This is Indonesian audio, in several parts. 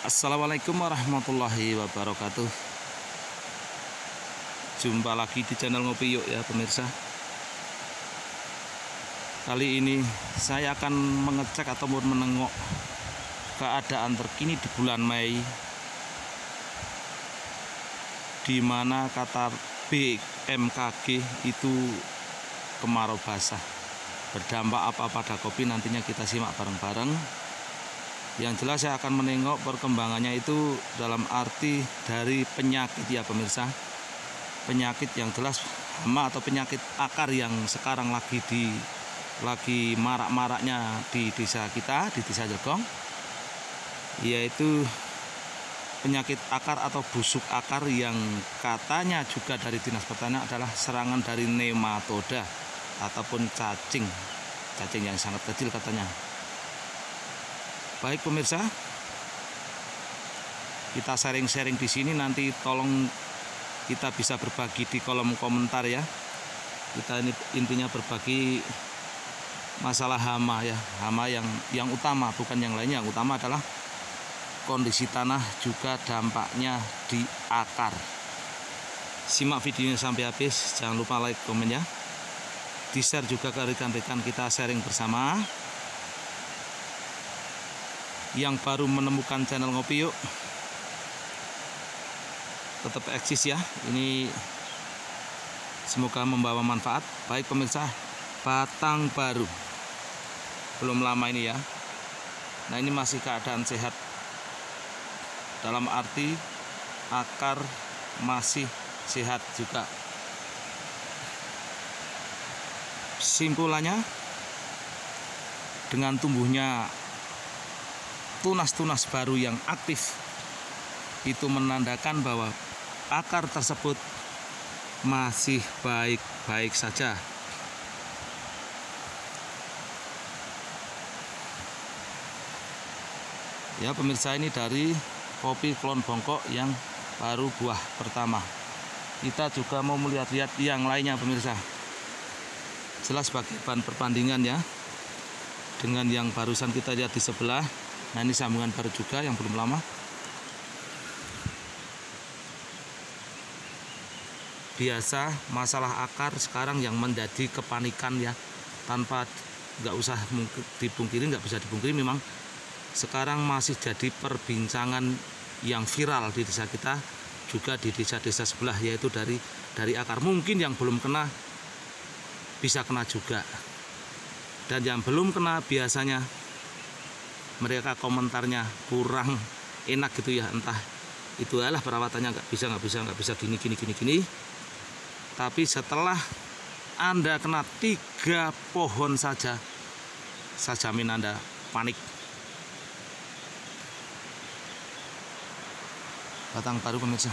Assalamualaikum warahmatullahi wabarakatuh. Jumpa lagi di channel Ngopi Yuk ya pemirsa. Kali ini saya akan mengecek ataupun menengok keadaan terkini di bulan Mei, di mana kata BMKG itu kemarau basah. Berdampak apa pada kopi nantinya kita simak bareng-bareng. Yang jelas saya akan menengok perkembangannya itu dalam arti dari penyakit ya pemirsa. Penyakit yang jelas hama atau penyakit akar yang sekarang lagi marak-maraknya di desa kita, di desa Jegong, yaitu penyakit akar atau busuk akar yang katanya juga dari Dinas Pertanian adalah serangan dari nematoda ataupun cacing yang sangat kecil katanya. Baik pemirsa, kita sharing-sharing di sini, nanti tolong kita bisa berbagi di kolom komentar ya. Kita ini intinya berbagi masalah hama ya, hama yang utama, bukan yang lainnya. Yang utama adalah kondisi tanah juga dampaknya di akar. Simak videonya sampai habis, jangan lupa like, komen ya. Di-share juga ke rekan-rekan kita, sharing bersama. Yang baru menemukan channel Ngopi Yuk, tetap eksis ya. Ini semoga membawa manfaat. Baik pemirsa, batang baru belum lama ini ya. Nah ini masih keadaan sehat, dalam arti akar masih sehat juga. Simpulannya, dengan tumbuhnya tunas-tunas baru yang aktif, itu menandakan bahwa akar tersebut masih baik-baik saja. Ya pemirsa, ini dari kopi klon bongkok yang baru buah pertama. Kita juga mau melihat-lihat yang lainnya pemirsa. Jelas sebagai bahan perbandingan ya, dengan yang barusan kita lihat di sebelah. Nah ini sambungan baru juga yang belum lama. Biasa masalah akar sekarang yang menjadi kepanikan ya, tanpa nggak usah dipungkiri, nggak bisa dipungkiri, memang sekarang masih jadi perbincangan yang viral di desa kita, juga di desa-desa sebelah, yaitu dari akar. Mungkin yang belum kena bisa kena juga, dan yang belum kena biasanya mereka komentarnya kurang enak gitu ya, entah itu adalah perawatannya nggak bisa gini. Tapi setelah Anda kena 3 pohon saja, saya jamin Anda panik. Batang baru pemirsa.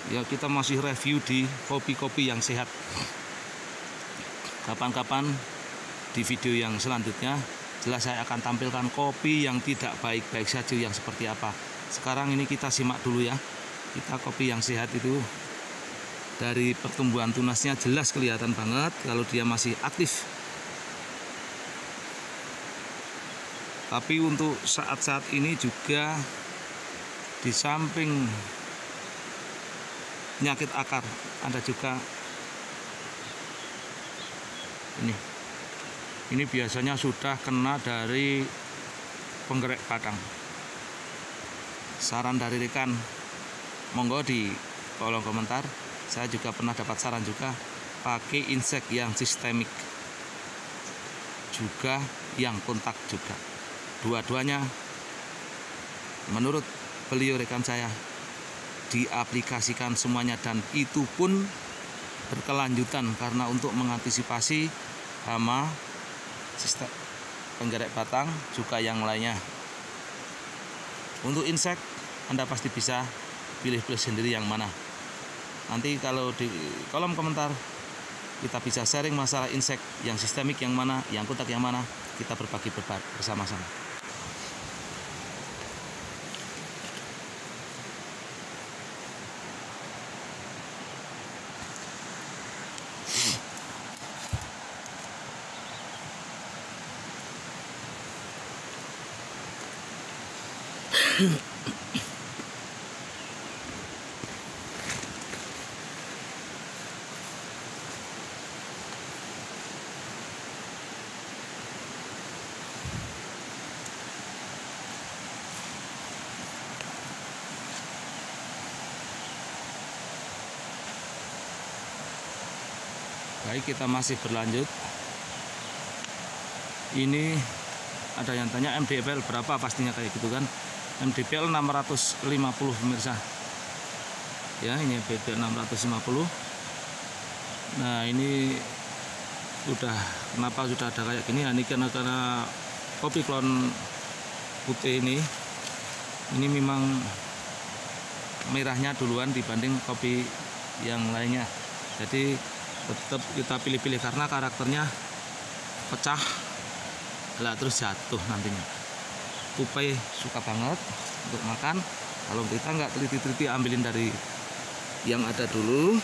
Ya kita masih review di kopi-kopi yang sehat. Kapan-kapan di video yang selanjutnya jelas saya akan tampilkan kopi yang tidak baik-baik saja yang seperti apa. Sekarang ini kita simak dulu ya. Kita kopi yang sehat itu dari pertumbuhan tunasnya jelas kelihatan banget kalau dia masih aktif. Tapi untuk saat-saat ini juga di samping penyakit akar ada juga ini biasanya sudah kena dari penggerak batang. Saran dari rekan, monggo di kolom komentar. Saya juga pernah dapat saran juga pakai insek yang sistemik, juga yang kontak juga. Dua-duanya menurut beliau rekan saya diaplikasikan semuanya, dan itu pun berkelanjutan karena untuk mengantisipasi hama, sistem penggerak batang, juga yang lainnya. Untuk insek Anda pasti bisa pilih-pilih sendiri yang mana. Nanti kalau di kolom komentar kita bisa sharing masalah insek yang sistemik yang mana, yang kontak yang mana, kita berbagi bersama-sama. Baik, kita masih berlanjut. Ini ada yang tanya MDPL berapa, pastinya kayak gitu kan. MDPL 650 pemirsa. Ya, ini MDPL 650. Nah, ini kenapa sudah ada kayak gini? Ini karena kopi klon putih ini memang merahnya duluan dibanding kopi yang lainnya. Jadi tetap kita pilih-pilih karena karakternya pecah lah terus jatuh nantinya. Tupai suka banget untuk makan. Kalau kita nggak teliti-teliti ambilin dari yang ada dulu,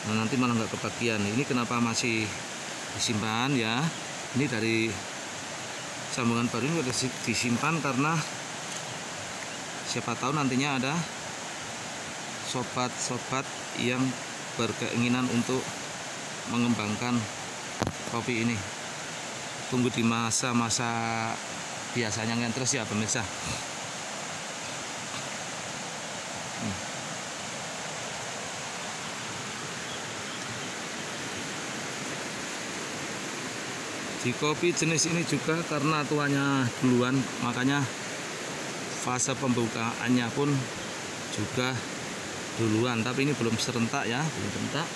nah nanti malah nggak kebagian. Ini kenapa masih disimpan ya? Ini dari sambungan baru ini udah disimpan karena siapa tahu nantinya ada sobat-sobat yang berkeinginan untuk mengembangkan kopi ini. Tunggu di masa-masa biasanya ngentres ya pemirsa. Di kopi jenis ini juga karena tuanya duluan, makanya fase pembukaannya pun juga duluan, tapi ini belum serentak ya, belum serentak,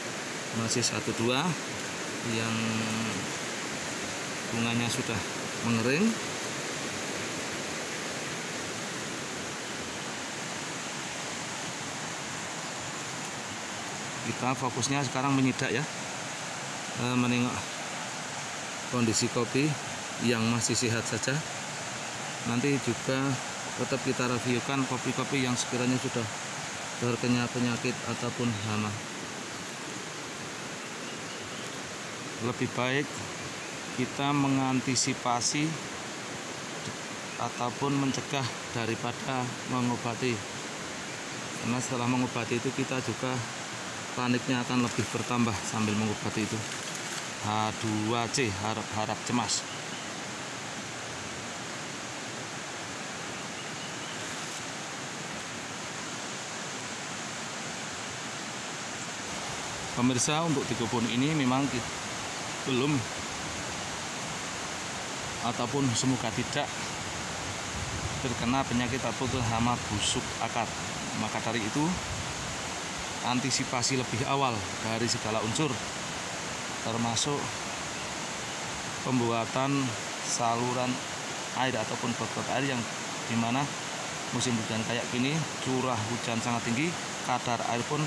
masih 1-2 yang bunganya sudah mengering. Kita fokusnya sekarang menyidak ya, menengok kondisi kopi yang masih sehat saja. Nanti juga tetap kita reviewkan kopi-kopi yang sekiranya sudah terkena penyakit ataupun hama. Lebih baik kita mengantisipasi ataupun mencegah daripada mengobati, karena setelah mengobati itu kita juga paniknya akan lebih bertambah sambil mengobati itu. H2C, harap-harap cemas. Pemirsa, untuk di kebun ini memang belum ataupun semoga tidak terkena penyakit ataupun hama busuk akar. Maka dari itu antisipasi lebih awal dari segala unsur, termasuk pembuatan saluran air ataupun got air yang dimana musim hujan kayak gini curah hujan sangat tinggi, kadar air pun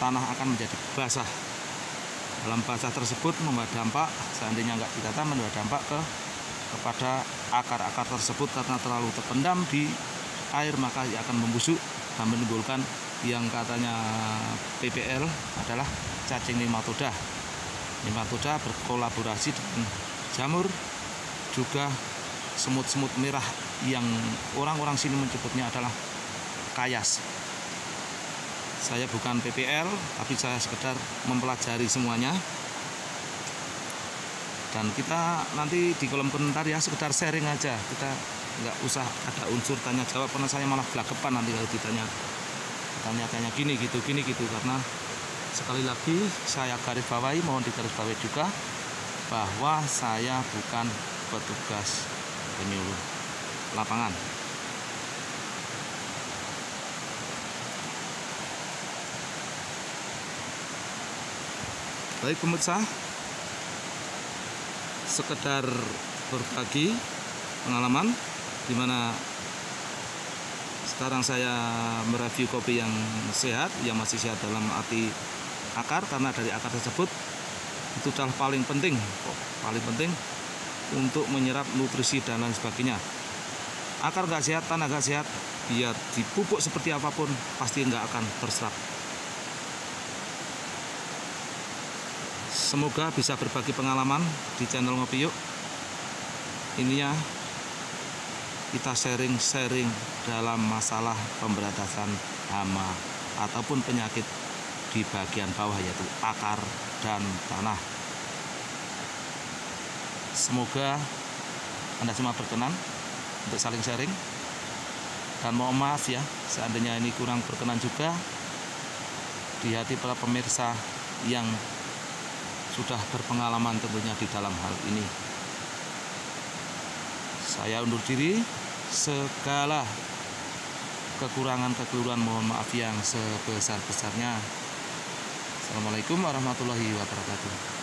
tanah akan menjadi basah. Dalam basah tersebut membawa dampak, seandainya nggak ditata, membawa dampak kepada akar-akar tersebut karena terlalu terpendam di air, maka ia akan membusuk dan menimbulkan yang katanya PPL adalah cacing nematoda. Nematoda berkolaborasi dengan jamur, juga semut-semut merah yang orang-orang sini menyebutnya adalah kayas. Saya bukan PPL, tapi saya sekedar mempelajari semuanya. Dan kita nanti di kolom komentar ya, sekedar sharing aja. Kita nggak usah ada unsur tanya jawab, karena saya malah belagapan nanti kalau ditanya gini gitu. Karena sekali lagi saya garis bawahi, mohon digaris bawahi juga bahwa saya bukan petugas penyuluh lapangan. Baik pemirsa, sekedar berbagi pengalaman dimana sekarang saya mereview kopi yang sehat, yang masih sehat dalam arti akar, karena dari akar tersebut itu adalah paling penting untuk menyerap nutrisi dan lain sebagainya. Akar nggak sehat, tanah nggak sehat, biar dipupuk seperti apapun pasti nggak akan terserap. Semoga bisa berbagi pengalaman di channel Ngopi Yuk. Ini ya kita sharing-sharing dalam masalah pemberantasan hama ataupun penyakit di bagian bawah, yaitu akar dan tanah. Semoga Anda semua berkenan untuk saling sharing, dan mohon maaf ya seandainya ini kurang berkenan juga di hati para pemirsa yang sudah berpengalaman tentunya di dalam hal ini. Saya undur diri, segala kekurangan-kekeliruan mohon maaf yang sebesar-besarnya. Assalamualaikum warahmatullahi wabarakatuh.